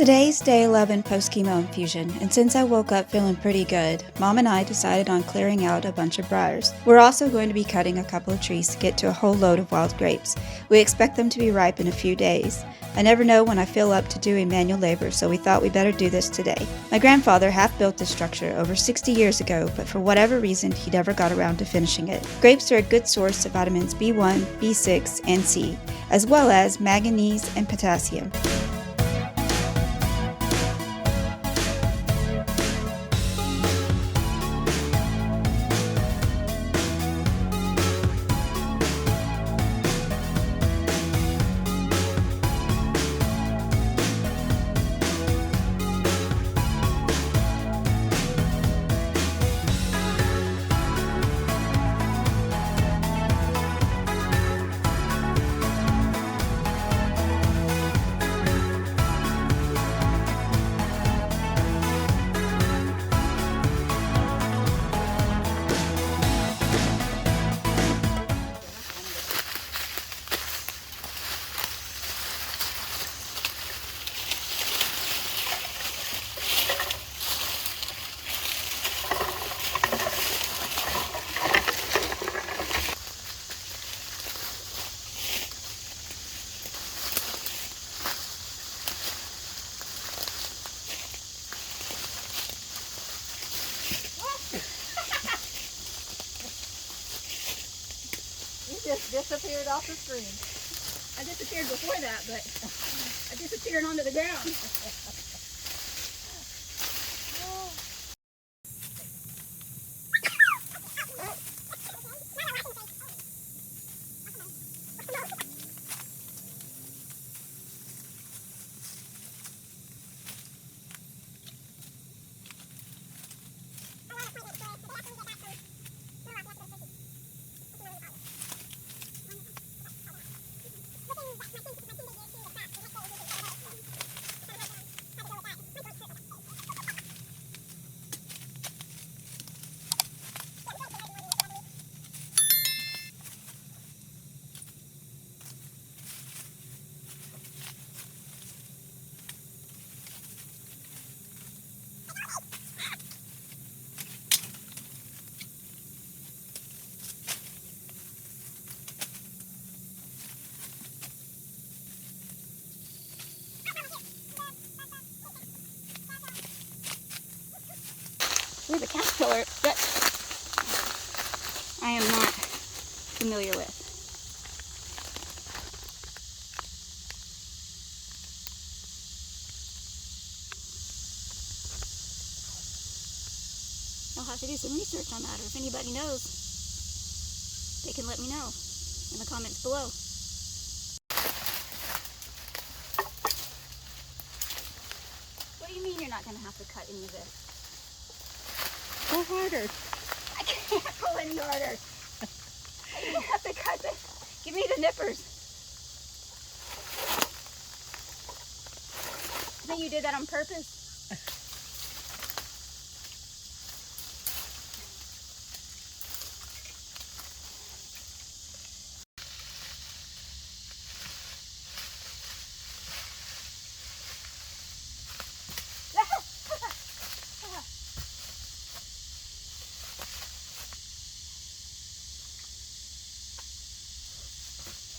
Today's day 11 post-chemo infusion, and since I woke up feeling pretty good, Mom and I decided on clearing out a bunch of briars. We're also going to be cutting a couple of trees to get to a whole load of wild grapes. We expect them to be ripe in a few days. I never know when I feel up to doing manual labor, so we thought we better do this today. My grandfather half built this structure over 60 years ago, but for whatever reason, he never got around to finishing it. Grapes are a good source of vitamins B1, B6, and C, as well as manganese and potassium. Just disappeared off the screen. I disappeared before that, but I disappeared onto the ground. There's a caterpillar that I am not familiar with. I'll have to do some research on that, or if anybody knows, they can let me know in the comments below. What do you mean you're not going to have to cut any of this? Go harder. I can't pull any harder. I don't have to cut this. Give me the nippers. You think you did that on purpose?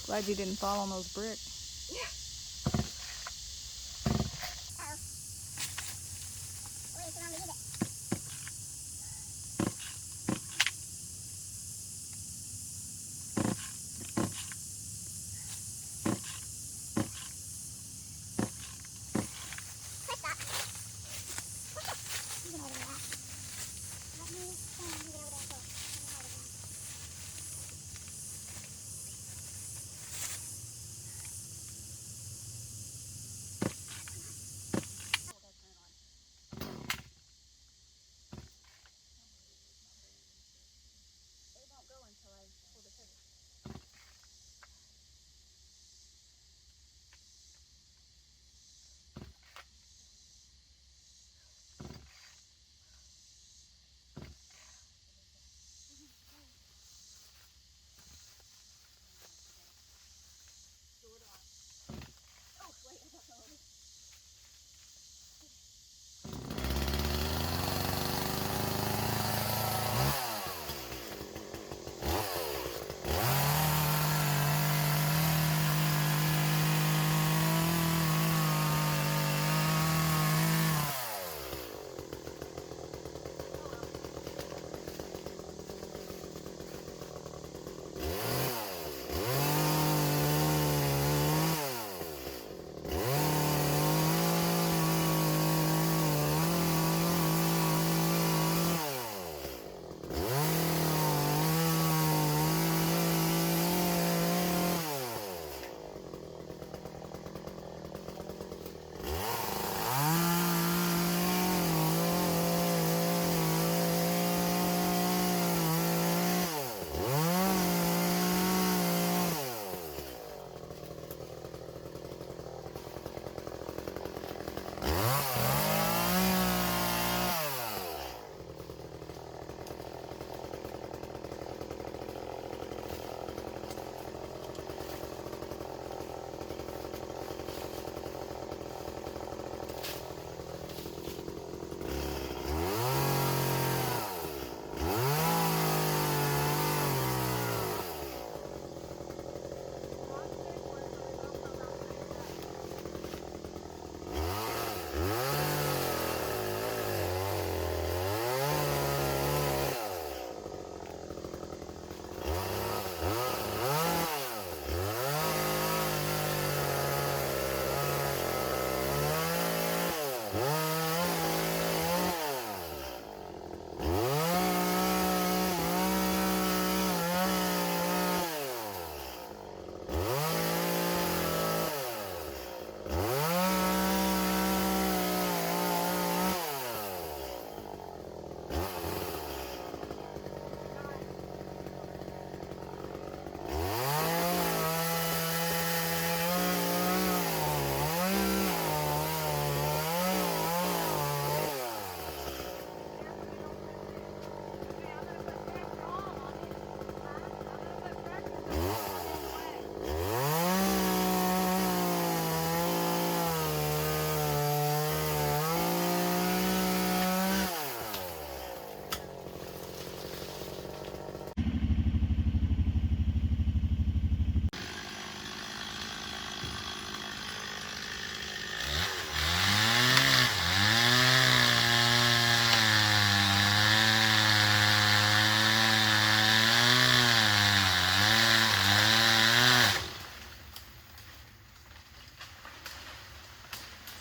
Glad you didn't fall on those bricks. Yeah.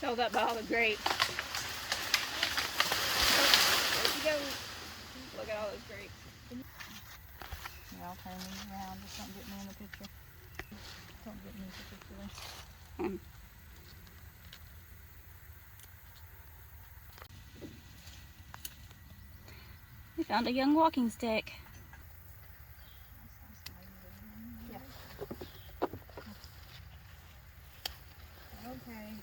filled up by all the grapes. There she goes. Look at all those grapes. Yeah, I'll turn these around. Just don't get me in the picture. Don't get me particularly. We found a young walking stick. Yeah. Okay.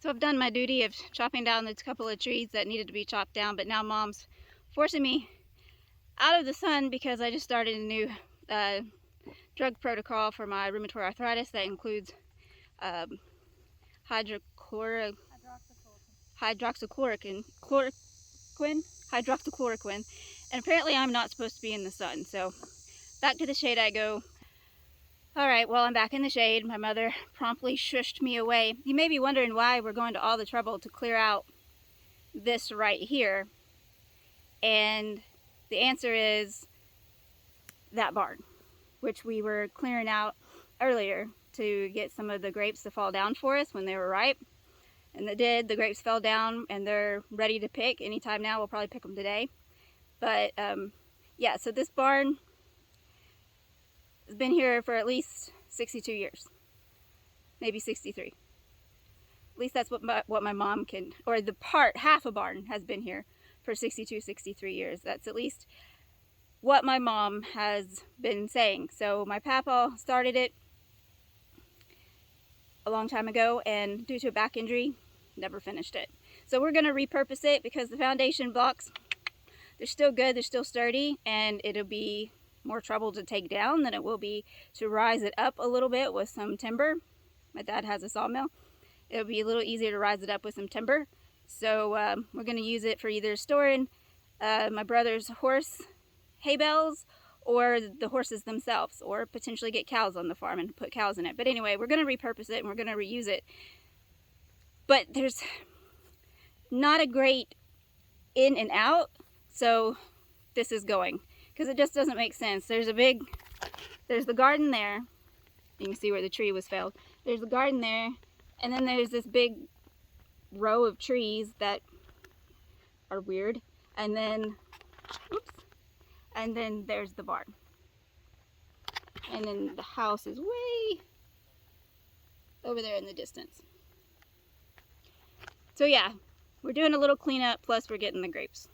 So I've done my duty of chopping down these couple of trees that needed to be chopped down, but now Mom's forcing me out of the sun because I just started a new drug protocol for my rheumatoid arthritis that includes hydroxychloroquine, and apparently I'm not supposed to be in the sun, so back to the shade I go. Alright, well, I'm back in the shade. My mother promptly shushed me away. You may be wondering why we're going to all the trouble to clear out this right here. And the answer is that barn, which we were clearing out earlier to get some of the grapes to fall down for us when they were ripe. And they did. The grapes fell down and they're ready to pick anytime now. We'll probably pick them today. But yeah, so this barn has been here for at least 62 years, maybe 63. At least that's what my mom can, or the half a barn has been here for 62, 63 years. That's at least what my mom has been saying. So my papa started it a long time ago, and due to a back injury, never finished it. So we're going to repurpose it because the foundation blocks, they're still good, they're still sturdy, and it'll be more trouble to take down than it will be to rise it up a little bit with some timber. My dad has a sawmill. It'll be a little easier to rise it up with some timber. So we're going to use it for either storing my brother's horse hay bales or the horses themselves, or potentially get cows on the farm and put cows in it. But anyway, we're going to repurpose it and we're going to reuse it. But there's not a great in and out, so this is going, because it just doesn't make sense. There's the garden there. You can see where the tree was felled. There's the garden there, and then there's this big row of trees that are weird, and then, oops, and then there's the barn. And then the house is way over there in the distance. So yeah, we're doing a little cleanup, plus we're getting the grapes.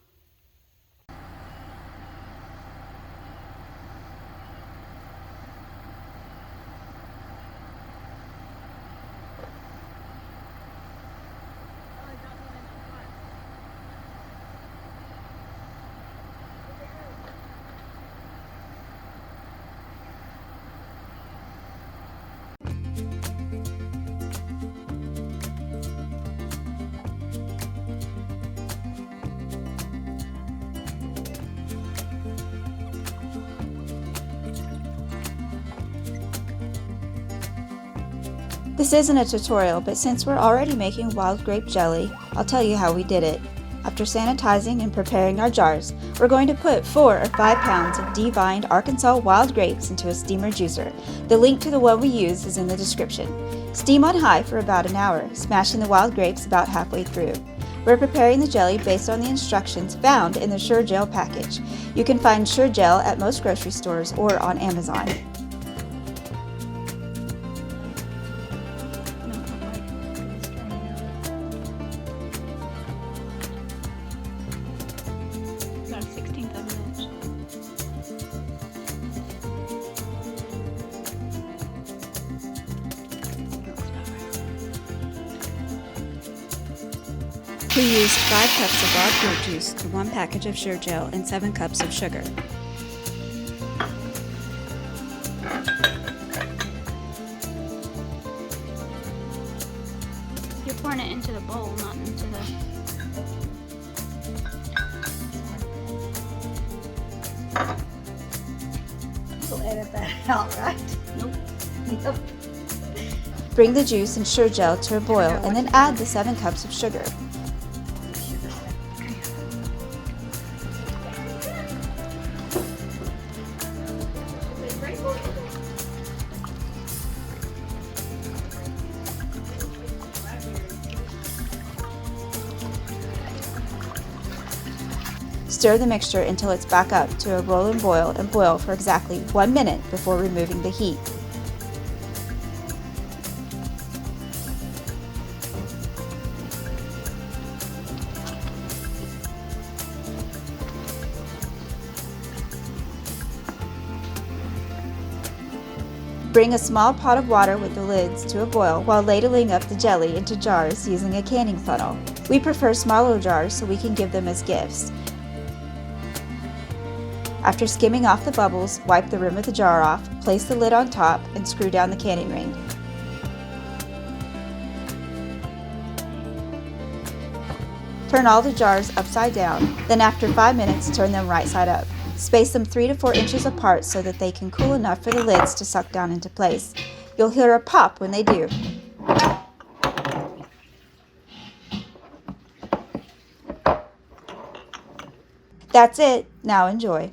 This isn't a tutorial, but since we're already making wild grape jelly, I'll tell you how we did it. After sanitizing and preparing our jars, we're going to put 4 or 5 pounds of devined Arkansas wild grapes into a steamer juicer. The link to the one we use is in the description. Steam on high for about an hour, smashing the wild grapes about halfway through. We're preparing the jelly based on the instructions found in the Sure Gel package. You can find Sure Gel at most grocery stores or on Amazon. We used 5 cups of raw fruit juice, 1 package of Sure Gel, and 7 cups of sugar. You're pouring it into the bowl, not into the... We'll edit that out, right? Nope. Yep. Bring the juice and Sure Gel to a boil and then add the 7 cups of sugar. Stir the mixture until it's back up to a rolling boil and boil for exactly 1 minute before removing the heat. Bring a small pot of water with the lids to a boil while ladling up the jelly into jars using a canning funnel. We prefer smaller jars so we can give them as gifts. After skimming off the bubbles, wipe the rim of the jar off, place the lid on top, and screw down the canning ring. Turn all the jars upside down, then after 5 minutes turn them right side up. Space them 3 to 4 inches apart so that they can cool enough for the lids to suck down into place. You'll hear a pop when they do. That's it. Now enjoy.